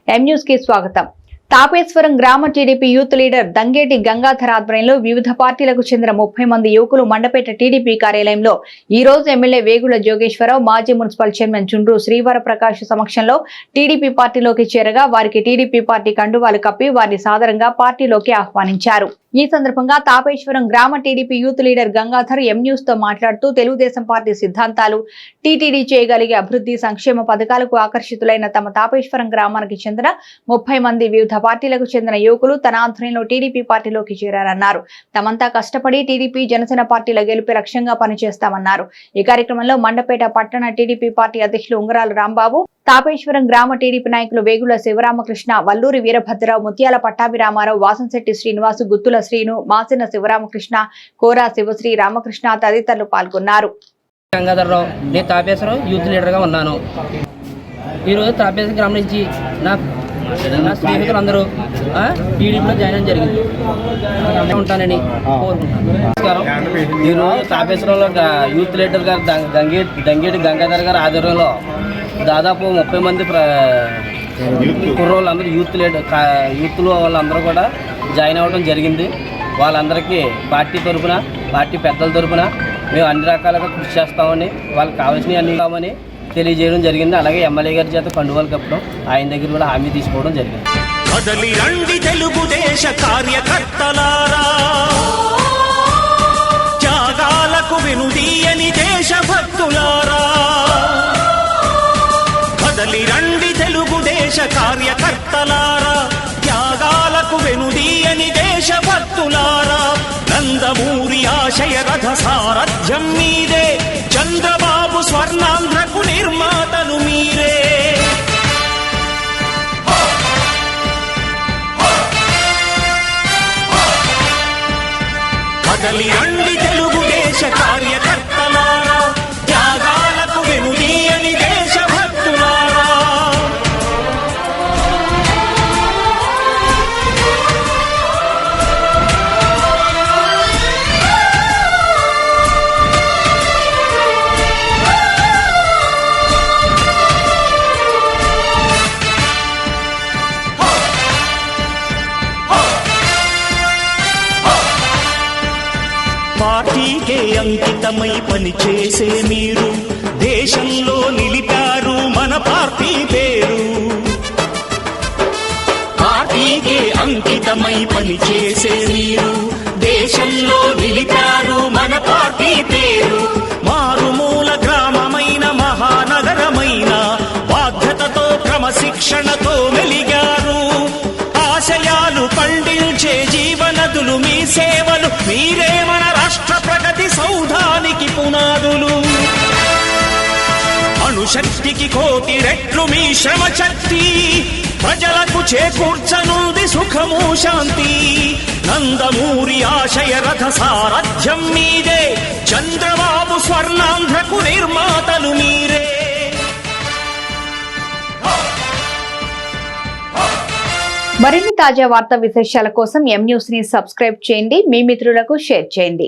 M news కి స్వాగతం. తాపేశ్వరం గ్రామ TDP youth leader Dangeti Gangadhar ఆధ్వర్యంలో వివిధ పార్టీలకు చెందిన 30 మంది యువకులు మండపేట టీడీపీ కార్యాలయంలో ఈ రోజు ఎమ్మెల్యే వేగుల జోగేశ్వరరావు, మాజీ మున్సిపల్ చైర్మన్ చుండ్రు శ్రీవర ప్రకాష్ సమక్షంలో టీడీపీ పార్టీలోకి చేరగా వారికి టీడీపీ పార్టీ కండువాలు కప్పి వారిని సాదరంగా పార్టీలోకి ఆహ్వానించారు. ఈ సందర్భంగా తాపేశ్వరం గ్రామ TDP youth leader Gangadhar M news తో మాట్లాడుతూ తెలుగుదేశం పార్టీ సిద్ధాంతాలు, టీటీడీ చేయగలిగే అభివృద్ధి సంక్షేమ పథకాలకు ఆకర్షితులైన తమ తాపేశ్వరం గ్రామానికి చెందిన 30 మంది వివిధ పార్టీలకు చెందిన యువకులు తన ఆధ్వర్యంలో టీడీపీ పార్టీలోకి చేరారన్నారు. తమంతా కష్టపడి టీడీపీ, జనసేన పార్టీల గెలుపే లక్ష్యంగా పనిచేస్తామన్నారు. ఈ కార్యక్రమంలో మండపేట పట్టణ టీడీపీ పార్టీ అధ్యక్షులు ఉంగరాల రాంబాబు, తాపేశ్వరం గ్రామ టీడీపీ నాయకులు వేగుల శివరామకృష్ణ, వల్లూరి వీరభద్రరావు, ముత్యాల పట్టాభిరామారావు, వాసంశెట్టి శ్రీనివాసు, గుత్తుల శ్రీను, మాసిన శివరామకృష్ణ, కోరా శివశ్రీ, రామకృష్ణ తదితరులు పాల్గొన్నారు. గంగాధర్రావు, నేను తాపేశ్వరం యూత్ లీడర్గా ఉన్నాను. ఈరోజు తాపేశ్వరం గ్రామం నుంచి నా స్నేహితులు అందరూ టీడీపీలో జాయిన్ అవ్వడం జరిగింది. ఉంటానని కోరుకుంటున్నాను. ఈరోజు తాపేశ్వరంలో యూత్ లీడర్ గారు దంగేటి గంగాధర్ గారి ఆధ్వర్యంలో దాదాపు 30 మంది కుర్రోళ్ళందరూ యూత్లో వాళ్ళందరూ కూడా జాయిన్ అవ్వడం జరిగింది. వాళ్ళందరికీ పార్టీ తరఫున, పార్టీ పెద్దల తరఫున మేము అన్ని రకాలుగా కృషి చేస్తామని, వాళ్ళకి కావాల్సినవి అన్ని కావని తెలియజేయడం జరిగింది. అలాగే ఎమ్మెల్యే గారి చేత కండువాలు కప్పడం, ఆయన దగ్గర కూడా హామీ తీసుకోవడం జరిగింది. కదలి రండి తెలుగుదేశ కార్యకర్తలారా, త్యాగాలకు వెనుదీయని దేశభక్తులారా. కదలి రండి తెలుగుదేశ కార్యకర్తలారా, త్యాగాలకు వెనుదీయని దేశభక్తులారా. నందమూరి ఆశయ రథ సారథ్యం మీదే, చంద్రబాబు స్వర్ణాంధ్రకు నిర్మాతలు మీరే. కదలి రండి తెలుగుదేశ కార్యకర్తలారా, త్యాగాలకు వెనుదీయని దేశభక్తులారా. పార్టీకే అంకితమై పనిచేసే మీరు దేశంలో నిలిపారు మన పార్టీ పేరు. పార్టీకే అంకితమై పనిచేసే మీరు దేశంలో నిలిపారు మన పార్టీ పేరు. మారుమూల గ్రామమైన మహానగరమైన బాధ్యతతో క్రమశిక్షణతో మెలిగారు. ఆశయాలు పండించే జీవనదులు మీ సేవలు, మీరే మన రాష్ట్ర ప్రగతి సౌధానికి పునాదులు. అణుశక్తికి కోటి రెట్లు మీ శ్రమ శక్తి, ప్రజలకు చేకూర్చనుంది సుఖము శాంతి. నందమూరి ఆశయ రథ సారథ్యం మీదే, చంద్రబాబు స్వర్ణాంధ్రకు నిర్మాతలు మీరే. మరిన్ని తాజా వార్తా విశేషాల కోసం ఎం న్యూస్ ని సబ్స్క్రైబ్ చేయండి, మీ మిత్రులకు షేర్ చేయండి.